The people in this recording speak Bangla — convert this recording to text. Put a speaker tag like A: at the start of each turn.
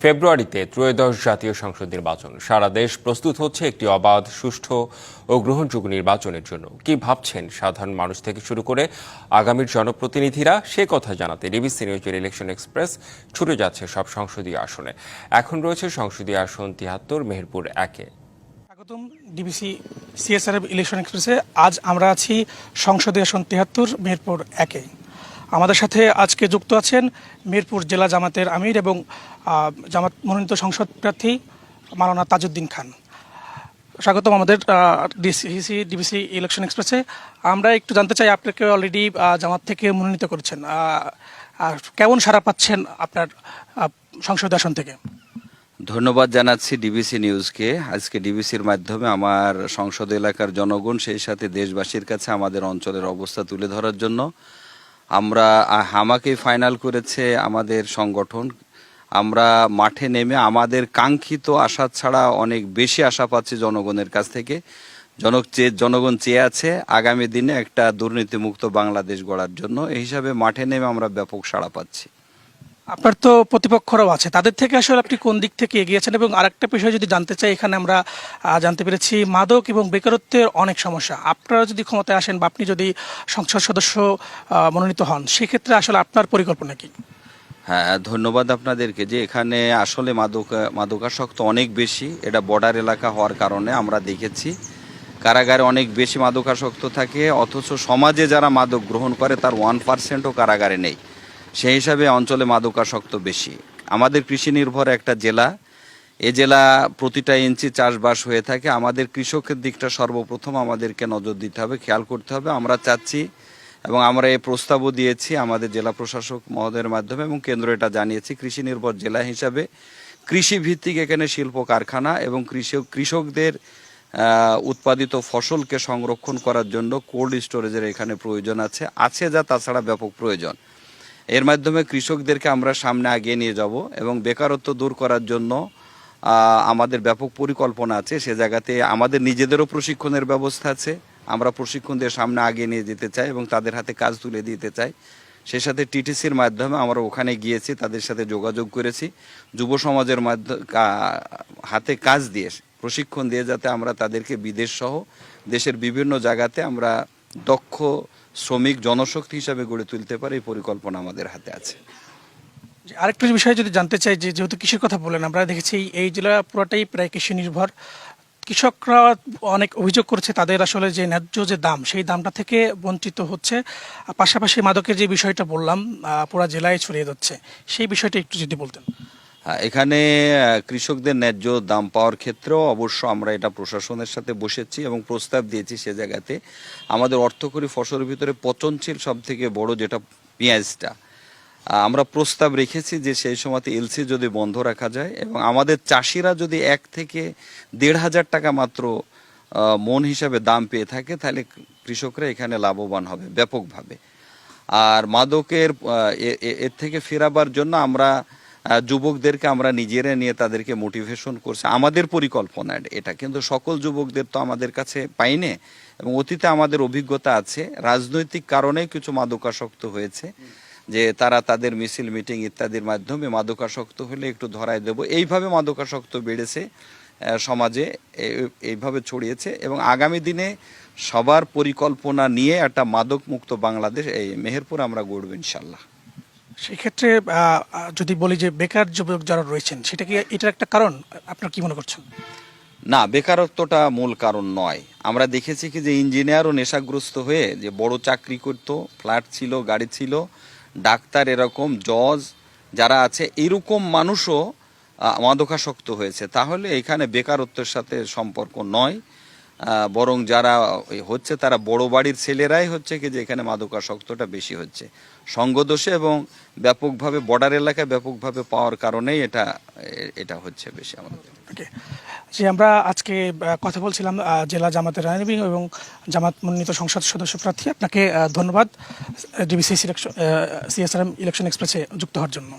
A: ফেব্রুয়ারিতে ত্রয়োদশ জাতীয় সংসদ নির্বাচন। সারা দেশ প্রস্তুত হচ্ছে একটি অবাধ, সুষ্ঠু ও গ্রহণযোগ্য নির্বাচনের জন্য। কি ভাবছেন সাধারণ মানুষ থেকে শুরু করে আগামীর জনপ্রতিনিধিরা, সে কথা জানাতে ডিবিসি নিউজের ইলেকশন এক্সপ্রেস ছুটে যাচ্ছে সব সংসদীয় আসনে। এখন রয়েছে সংসদীয় আসন ৭৩ মেহেরপুর ১-এ।
B: স্বাগতম ডিবিসি সিএসআরএম ইলেকশন এক্সপ্রেসে। আজ আমরা আছি সংসদীয় আসন ৭৩ মেহেরপুর ১-এ। আমাদের সাথে আজকে যুক্ত আছেন মেহেরপুর জেলা জামাতের আমির এবং জামাত মনোনীত সংসদ প্রার্থী মাওলানা তাজউদ্দিন খান। স্বাগতম আমাদের ডিবিসি ইলেকশন এক্সপ্রেসে। আমরা একটু জানতে চাই, আপনাকে অলরেডি জামাত থেকে মনোনীত করেছেন, কেমন সাড়া পাচ্ছেন আপনার সংসদীয় আসন থেকে?
C: ধন্যবাদ জানাচ্ছি ডিবিসি নিউজকে। আজকে ডিবিসির মাধ্যমে আমার সংসদ এলাকার জনগণ, সেই সাথে দেশবাসীর কাছে আমাদের অঞ্চলের অবস্থা তুলে ধরার জন্য। আমরা হামাকেই ফাইনাল করেছে আমাদের সংগঠন। আমরা মাঠে নেমে আমাদের কাঙ্ক্ষিত আশা ছাড়া অনেক বেশি আশা পাচ্ছি জনগণের কাছ থেকে। জনগণ চেয়ে আছে আগামী দিনে একটা দুর্নীতিমুক্ত বাংলাদেশ গড়ার জন্য। এই হিসাবে মাঠে নেমে আমরা ব্যাপক সাড়া পাচ্ছি।
B: আপনার তো প্রতিপক্ষরাও আছে, তাদের থেকে আসলে আপনি কোন দিক থেকে এগিয়েছেন? এবং আরেকটা বিষয় যদি জানতে চাই, এখানে আমরা জানতে পেরেছি মাদক এবং বেকারত্বের অনেক সমস্যা। আপনারা যদি ক্ষমতায় আসেন বা আপনি যদি সংসদ সদস্য মনোনীত হন, সেক্ষেত্রে আসলে আপনার পরিকল্পনা কি?
C: হ্যাঁ, ধন্যবাদ আপনাদেরকে। যে এখানে আসলে মাদকাসক্ত অনেক বেশি। এটা বর্ডার এলাকা হওয়ার কারণে আমরা দেখেছি কারাগারে অনেক বেশি মাদকাসক্ত থাকে, অথচ সমাজে যারা মাদক গ্রহণ করে তার 1%ও কারাগারে নেই। সেই হিসাবে অঞ্চলে মাদকাসক্ত বেশি। আমাদের কৃষি নির্ভর একটা জেলা। এ জেলা প্রতিটা ইঞ্চি চাষবাস হয়ে থাকে। আমাদের কৃষকের দিকটা সর্বপ্রথম আমাদেরকে নজর দিতে হবে, খেয়াল করতে হবে। আমরা চাচ্ছি এবং আমরা এই প্রস্তাবও দিয়েছি আমাদের জেলা প্রশাসক মহোদয়ের মাধ্যমে এবং কেন্দ্র এটা জানিয়েছি, কৃষি নির্ভর জেলা হিসাবে কৃষি ভিত্তিক এখানে শিল্প কারখানা এবং কৃষকদের উৎপাদিত ফসলকে সংরক্ষণ করার জন্য কোল্ড স্টোরেজের এখানে প্রয়োজন আছে যা তাছাড়া ব্যাপক প্রয়োজন। এর মাধ্যমে কৃষকদেরকে আমরা সামনে আগিয়ে নিয়ে যাব এবং বেকারত্ব দূর করার জন্য আমাদের ব্যাপক পরিকল্পনা আছে। সে জায়গাতে আমাদের নিজেদেরও প্রশিক্ষণের ব্যবস্থা আছে। আমরা প্রশিক্ষণ দিয়ে সামনে আগিয়ে নিয়ে যেতে চাই এবং তাদের হাতে কাজ তুলে দিতে চাই। সেই সাথে টিটিসির মাধ্যমে আমরা ওখানে গিয়েছি, তাদের সাথে যোগাযোগ করেছি। যুব সমাজের হাতে কাজ দিয়ে প্রশিক্ষণ দিয়ে যাতে আমরা তাদেরকে বিদেশ সহ দেশের বিভিন্ন জায়গাতে আমরা দক্ষ শ্রমিক জনশক্তি হিসাবে গড়ে তুলতে পারি, এই পরিকল্পনা আমাদের হাতে আছে।
B: আরেকটা বিষয় যদি জানতে চাই, যে যেহেতু কৃষির কথা বলেন, আমরা দেখেছি এই জেলা পুরোটাই প্রায় কৃষি নির্ভর। কৃষকরা অনেক অভিযোগ করছে তাদের আসলে যে ন্যায্য যে দাম, সেই দামটা থেকে বঞ্চিত হচ্ছে। পাশাপাশি মাদকের যে বিষয়টা বললাম পুরো জেলায় ছড়িয়ে যাচ্ছে, সেই বিষয়টা একটু যদি বলতেন।
C: এখানে কৃষকদের ন্যায্য দাম পাওয়ার ক্ষেত্রেও অবশ্য আমরা এটা প্রশাসনের সাথে বসেছি এবং প্রস্তাব দিয়েছি। সে জায়গাতে আমাদের অর্থকরী ফসলের ভিতরে পচনশীল সব থেকে বড় যেটা পেঁয়াজটা, আমরা প্রস্তাব রেখেছি যে সেই সময়তে এলসি যদি বন্ধ রাখা যায় এবং আমাদের চাষিরা যদি ১ থেকে ১,৫০০ টাকা মাত্র মন হিসাবে দাম পেয়ে থাকে, তাহলে কৃষকরা এখানে লাভবান হবে ব্যাপকভাবে। আর মাদকের এর থেকে ফেরাবার জন্য আমরা যুবকদেরকে আমরা নিজেরা নিয়ে তাদেরকে মোটিভেশন করছি। আমাদের পরিকল্পনা এটা, কিন্তু সকল যুবকদের তো আমাদের কাছে পাইনি এবং অতীতে আমাদের অভিজ্ঞতা আছে রাজনৈতিক কারণে কিছু মাদকাসক্ত হয়েছে, যে তারা তাদের মিছিল মিটিং ইত্যাদির মাধ্যমে মাদকাসক্ত হলে একটু ধরায় দেব, এইভাবে মাদকাসক্ত বেড়েছে সমাজে, এইভাবে ছড়িয়েছে। এবং আগামী দিনে সবার পরিকল্পনা নিয়ে একটা মাদক মুক্ত বাংলাদেশ এই মেহেরপুর আমরা গড়ব ইনশাল্লাহ।
B: সেক্ষেত্রে যদি বলি যে বেকার যুবক যারা রয়েছেন, সেটা কি এটার একটা কারণ আপনার কি মনে করছেন?
C: না, বেকারত্বটা মূল কারণ নয়। আমরা দেখেছি কি যে ইঞ্জিনিয়ারও নেশাগ্রস্ত হয়ে যে বড় চাকরি করত, ফ্ল্যাট ছিল, গাড়ি ছিল, ডাক্তার, এরকম জজ যারা আছে, এরকম মানুষও মাদকাসক্ত হয়েছে। তাহলে এখানে বেকারত্বের সাথে সম্পর্ক নয়, বরং যারা হচ্ছে তারা বড় বাড়ির ছেলেরাই হচ্ছে কি যে এখানে মাদকাসক্তটা বেশি হচ্ছে সঙ্গদোষে এবং ব্যাপকভাবে বর্ডার এলাকায় ব্যাপকভাবে পাওয়ার কারণেই এটা হচ্ছে বেশি আমাদের।
B: যে আমরা আজকে কথা বলছিলাম জেলা জামাতের আমির এবং জামাত মনোনীত সংসদ সদস্য প্রার্থী। আপনাকে ধন্যবাদ ডিবিসি সিএসআরএম ইলেকশন এক্সপ্রেসে যুক্ত হওয়ার জন্য।